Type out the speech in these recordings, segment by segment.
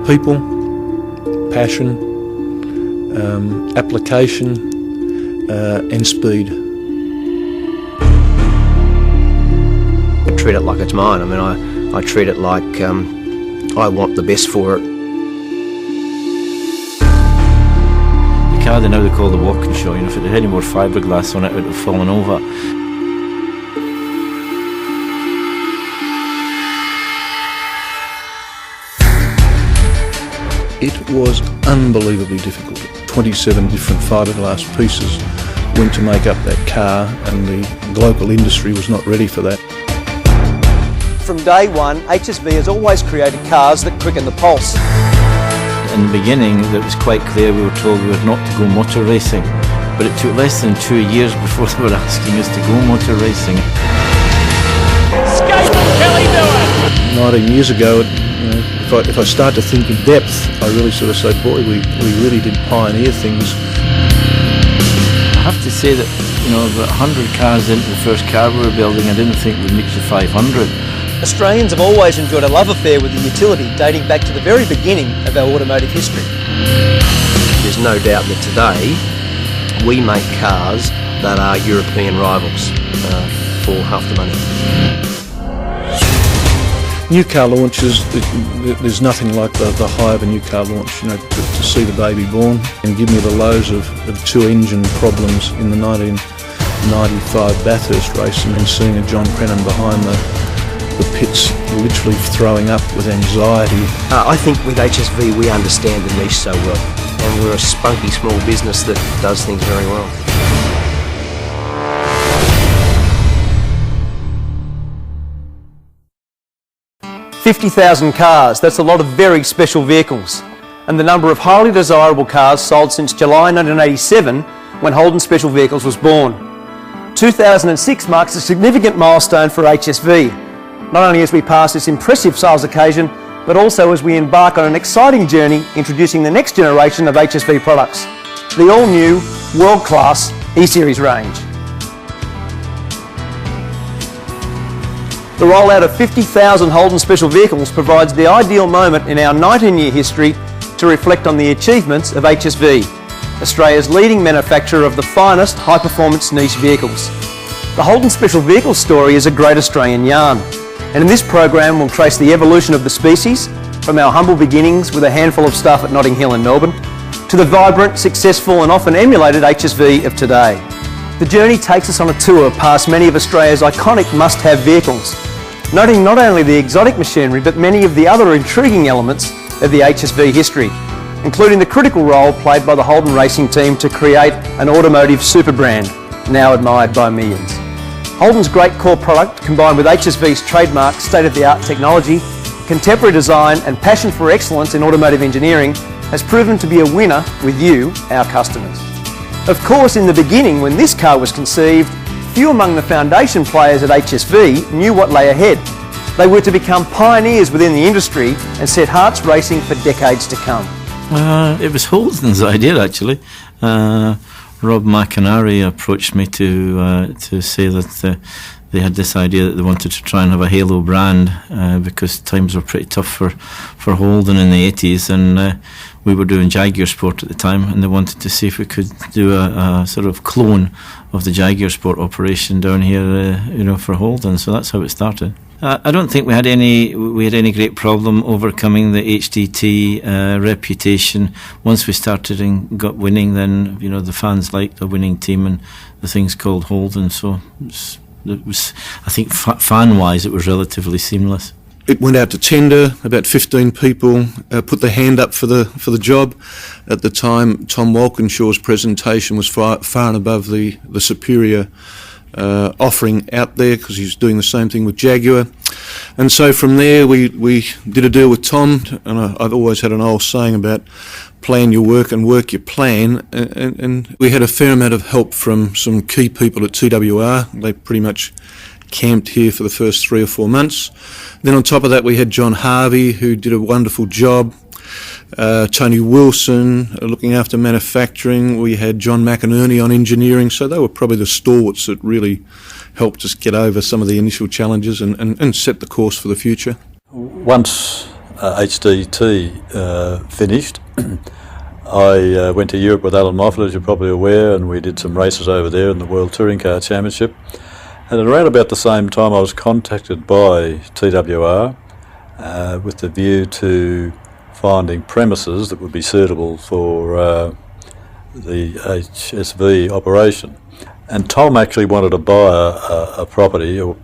people, passion, application and speed. I treat it like it's mine. I mean, I treat it like I want the best for it. The car they now they call the walking show, if it had any more fiberglass on it, it would have fallen over. It was unbelievably difficult. 27 different fiberglass pieces went to make up that car, and the local industry was not ready for that. From day one, HSV has always created cars that quicken the pulse. In the beginning, it was quite clear we were told we were not to go motor racing, but it took less than 2 years before they were asking us to go motor racing. Skate and Kelly do it! 19 years ago, if I start to think in depth, I really sort of say, boy, we really did pioneer things. I have to say that, about 100 cars into the first car we were building, I didn't think we'd reach the 500. Australians have always enjoyed a love affair with the utility dating back to the very beginning of our automotive history. There's no doubt that today we make cars that are European rivals for half the money. New car launches, there's nothing like the high of a new car launch, to see the baby born and give me the lows of two engine problems in the 1995 Bathurst race, and then seeing a John Crennan behind the pits literally throwing up with anxiety. I think with HSV we understand the niche so well, and we're a spunky small business that does things very well. $50,000 cars, that's a lot of very special vehicles. And the number of highly desirable cars sold since July 1987, when Holden Special Vehicles was born. 2006 marks a significant milestone for HSV, not only as we pass this impressive sales occasion, but also as we embark on an exciting journey introducing the next generation of HSV products, the all-new, world-class E-Series range. The rollout of 50,000 Holden Special Vehicles provides the ideal moment in our 19-year history to reflect on the achievements of HSV, Australia's leading manufacturer of the finest high-performance niche vehicles. The Holden Special Vehicles story is a great Australian yarn, and in this program we'll trace the evolution of the species from our humble beginnings with a handful of staff at Notting Hill in Melbourne to the vibrant, successful and often emulated HSV of today. The journey takes us on a tour past many of Australia's iconic must-have vehicles, noting not only the exotic machinery but many of the other intriguing elements of the HSV history, including the critical role played by the Holden racing team to create an automotive super brand, now admired by millions. Holden's great core product, combined with HSV's trademark state-of-the-art technology, contemporary design and passion for excellence in automotive engineering, has proven to be a winner with you, our customers. Of course, in the beginning, when this car was conceived, few among the foundation players at HSV knew what lay ahead. They were to become pioneers within the industry and set hearts racing for decades to come. It was Holden's idea, actually. Rob McInerney approached me to say that they had this idea that they wanted to try and have a halo brand because times were pretty tough for Holden in the 80s, and we were doing Jaguar Sport at the time, and they wanted to see if we could do a sort of clone of the Jaguar Sport operation down here, for Holden. So that's how it started. I don't think we had any great problem overcoming the HDT reputation. Once we started and got winning, then the fans liked a winning team and the thing's called Holden. So it was I think fan-wise, it was relatively seamless. It went out to tender. About 15 people put their hand up for the job. At the time, Tom Walkinshaw's presentation was far and above the superior offering out there, because he's doing the same thing with Jaguar. And so from there we did a deal with Tom, and I've always had an old saying about plan your work and work your plan, and we had a fair amount of help from some key people at TWR. They pretty much camped here for the first 3 or 4 months. Then on top of that we had John Harvey, who did a wonderful job. Tony Wilson looking after manufacturing. We had John McInerney on engineering, so they were probably the stalwarts that really helped us get over some of the initial challenges and set the course for the future. Once HDT finished, I went to Europe with Alan Moffat, as you're probably aware, and we did some races over there in the World Touring Car Championship. And at around about the same time, I was contacted by TWR with the view to finding premises that would be suitable for the HSV operation. And Tom actually wanted to buy a property, or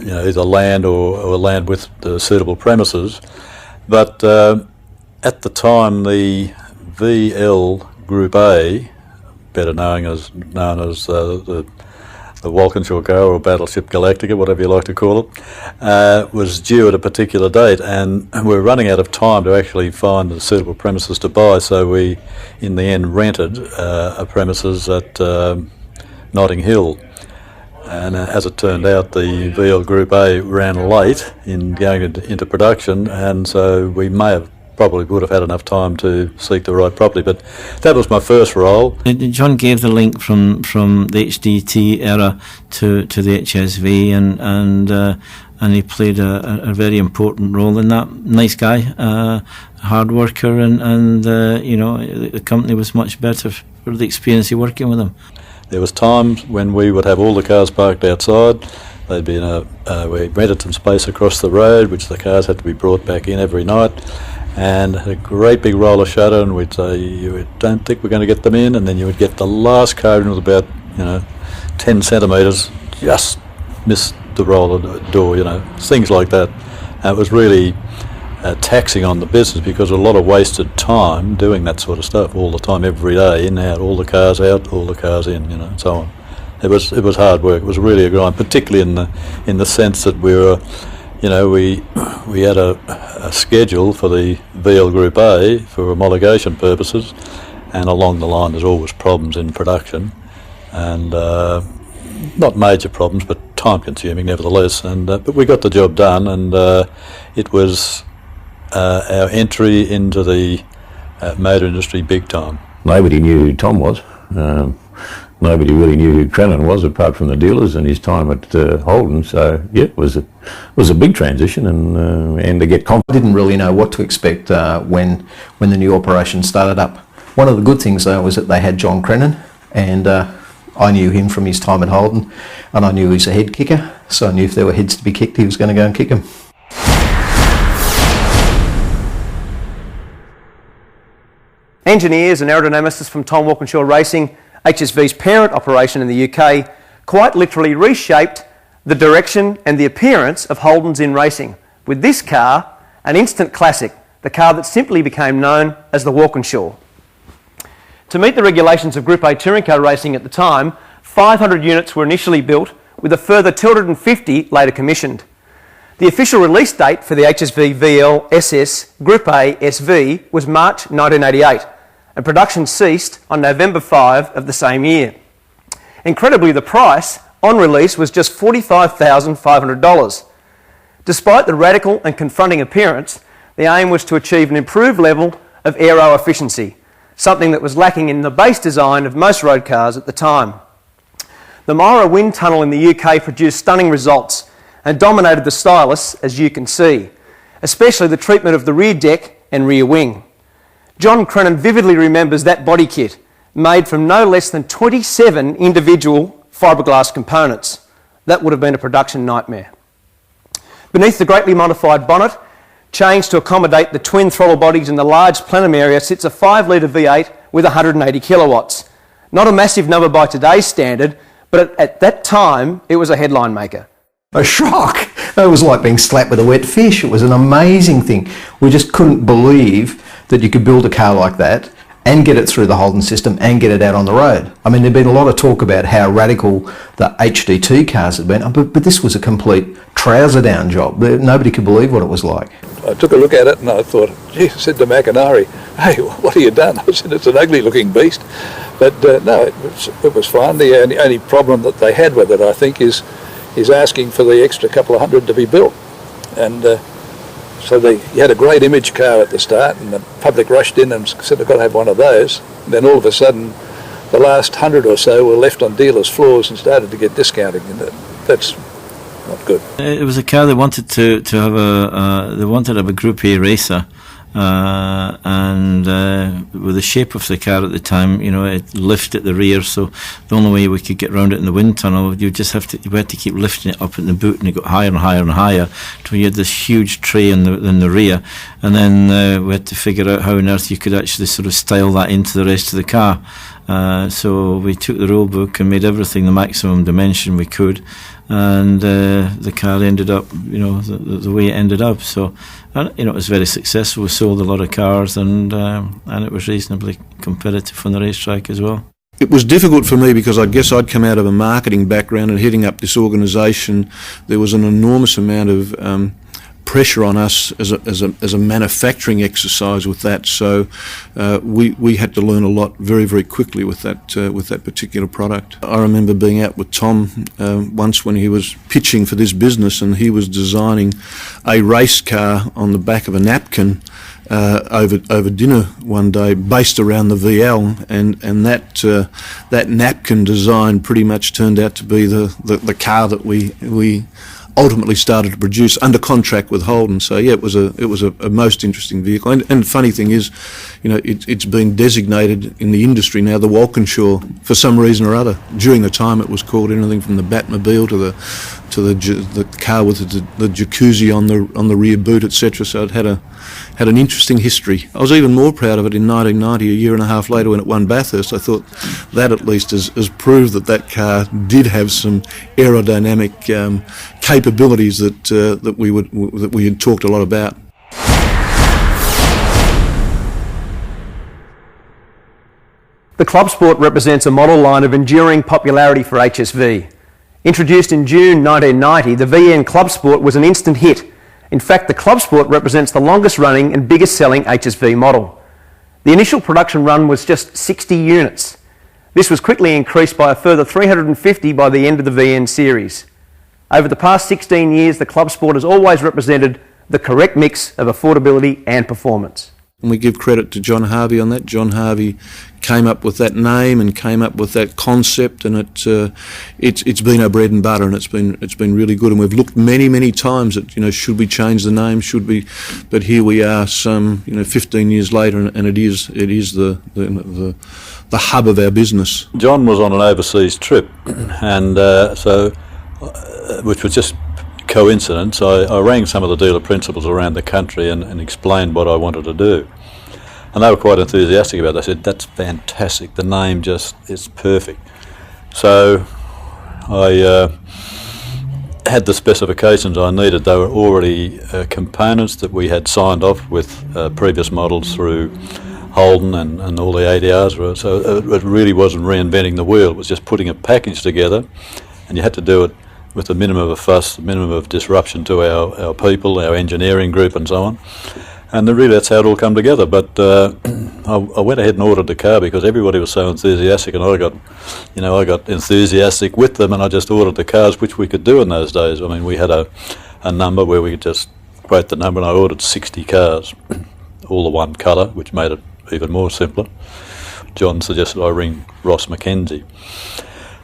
either land or land with suitable premises. But at the time, the VL Group A, better known as the Walkinshaw car or Battleship Galactica, whatever you like to call it, was due at a particular date, and we were running out of time to actually find the suitable premises to buy, so we in the end rented a premises at Notting Hill. And as it turned out, the VL Group A ran late in going into production, and so we probably would have had enough time to seek the right property. But that was my first role. John gave the link from the HDT era to the HSV, and he played a very important role in that. Nice guy, hard worker, and the company was much better for the experience of working with him. There was times when we would have all the cars parked outside. They'd be we rented some space across the road, which the cars had to be brought back in every night, and had a great big roller shutter, and we'd say, "You don't think we're going to get them in?" And then you would get the last car in with about 10 centimetres, just missed the roller door, things like that. And it was really taxing on the business, because a lot of wasted time doing that sort of stuff all the time, every day, in, out, all the cars out, all the cars in, and so on. It was hard work. It was really a grind, particularly in the sense that we were, we had a schedule for the VL Group A for homologation purposes, and along the line there's always problems in production, and not major problems, but time consuming nevertheless. And but we got the job done, and it was our entry into the motor industry big time. Nobody knew who Tom was. Nobody really knew who Crennan was, apart from the dealers and his time at Holden. So yeah, it was a big transition, and to get confident. I didn't really know what to expect when the new operation started up. One of the good things though was that they had John Crennan, and I knew him from his time at Holden, and I knew he was a head kicker, so I knew if there were heads to be kicked, he was going to go and kick them. Engineers and aerodynamicists from Tom Walkinshaw Racing, HSV's parent operation in the UK, quite literally reshaped the direction and the appearance of Holdens in racing, with this car an instant classic, the car that simply became known as the Walkinshaw. To meet the regulations of Group A touring car racing at the time, 500 units were initially built, with a further 250 later commissioned. The official release date for the HSV VL SS Group A SV was March 1988, and production ceased on November 5 of the same year. Incredibly, the price on release was just $45,500. Despite the radical and confronting appearance, the aim was to achieve an improved level of aero efficiency, something that was lacking in the base design of most road cars at the time. The Myra wind tunnel in the UK produced stunning results and dominated the stylists, as you can see, especially the treatment of the rear deck and rear wing. John Crennan vividly remembers that body kit, made from no less than 27 individual fiberglass components. That would have been a production nightmare. Beneath the greatly modified bonnet, changed to accommodate the twin throttle bodies in the large plenum area, sits a 5-litre V8 with 180 kilowatts. Not a massive number by today's standard, but at that time, it was a headline maker. A shock. It was like being slapped with a wet fish. It was an amazing thing. We just couldn't believe that you could build a car like that and get it through the Holden system and get it out on the road. I mean, there'd been a lot of talk about how radical the HDT cars had been, but this was a complete trouser down job. Nobody could believe what it was like. I took a look at it and I thought, gee, I said to McInerney, hey, what have you done? I said, it's an ugly looking beast. But no, it was fine. The only problem that they had with it, I think, is asking for the extra couple of hundred to be built. And so you had a great image car at the start, and the public rushed in and said, I've got to have one of those. And then all of a sudden, the last 100 or so were left on dealers' floors and started to get discounting. And that's not good. It was a car they wanted to have a Group A racer, and with the shape of the car at the time, it lifted at the rear, so the only way we could get round it in the wind tunnel, we had to keep lifting it up in the boot, and it got higher and higher and higher till you had this huge tray in the rear, and then we had to figure out how on earth you could actually sort of style that into the rest of the car. So we took the rule book and made everything the maximum dimension we could, and the car ended up, the way it ended up. So, it was very successful. We sold a lot of cars, and it was reasonably competitive on the racetrack as well. It was difficult for me because I guess I'd come out of a marketing background and heading up this organisation. There was an enormous amount of pressure on us as a manufacturing exercise with that, so we had to learn a lot very, very quickly with that particular product. I remember being out with Tom once when he was pitching for this business, and he was designing a race car on the back of a napkin over dinner one day, based around the VL, and that napkin design pretty much turned out to be the car that we ultimately started to produce under contract with Holden. So yeah, it was a most interesting vehicle. And the funny thing is, it's been designated in the industry now the Walkinshaw for some reason or other. During the time, it was called anything from the Batmobile to the car with the jacuzzi on the rear boot, etc. So it had an interesting history. I was even more proud of it in 1990, a year and a half later, when it won Bathurst. I thought that at least has proved that car did have some aerodynamic capabilities that we had talked a lot about. The Club Sport represents a model line of enduring popularity for HSV. Introduced in June 1990, the VN Club Sport was an instant hit. In fact, the Club Sport represents the longest running and biggest selling HSV model. The initial production run was just 60 units. This was quickly increased by a further 350 by the end of the VN series. Over the past 16 years, the Club Sport has always represented the correct mix of affordability and performance. And we give credit to John Harvey on that. John Harvey came up with that name and came up with that concept, and it's been our bread and butter, and it's been really good. And we've looked many times at should we change the name, should we? But here we are, 15 years later, and it is the hub of our business. John was on an overseas trip, and which was just coincidence. I rang some of the dealer principals around the country and explained what I wanted to do. And they were quite enthusiastic about it. They said, "That's fantastic, the name is perfect." So I had the specifications I needed. They were already components that we had signed off with previous models through Holden and all the ADRs. So it really wasn't reinventing the wheel. It was just putting a package together, and you had to do it with the minimum of fuss, the minimum of disruption to our people, our engineering group and so on. And really that's how it all come together. But I went ahead and ordered the car because everybody was so enthusiastic, and I got enthusiastic with them, and I just ordered the cars, which we could do in those days. I mean, we had a number where we could just quote the number, and I ordered 60 cars, all the one colour, which made it even more simpler. John suggested I ring Ross Mackenzie.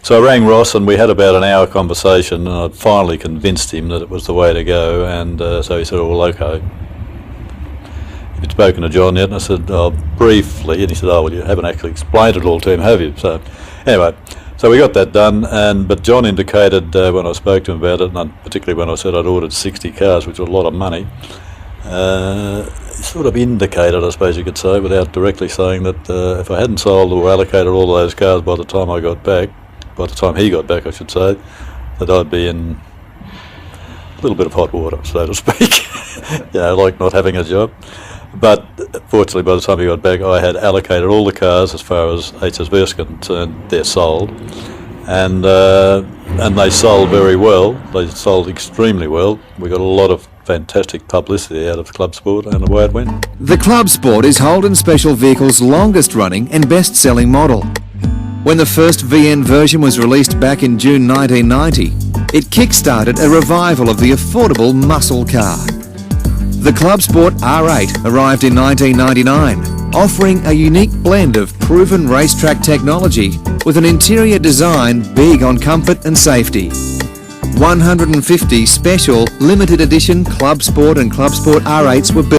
So I rang Ross, and we had about an hour conversation, and I'd finally convinced him that it was the way to go, and so he said, "Oh, well, okay. Have you spoken to John yet?" And I said, "Oh, briefly." And he said, "Oh, well, you haven't actually explained it all to him, have you?" So anyway, so we got that done, but John indicated when I spoke to him about it, and particularly when I said I'd ordered 60 cars, which was a lot of money, he sort of indicated, I suppose you could say, without directly saying, that if I hadn't sold or allocated all of those cars by the time he got back, I should say, that I'd be in a little bit of hot water, so to speak, like not having a job. But fortunately, by the time he got back, I had allocated all the cars as far as HSV is concerned. They're sold, and they sold very well. They sold extremely well. We got a lot of fantastic publicity out of Club Sport, and away it went. The Club Sport is Holden Special Vehicles' longest running and best-selling model. When the first VN version was released back in June 1990, it kick-started a revival of the affordable muscle car. The Club Sport R8 arrived in 1999, offering a unique blend of proven racetrack technology with an interior design big on comfort and safety. 150 special limited edition Club Sport and Club Sport R8s were built.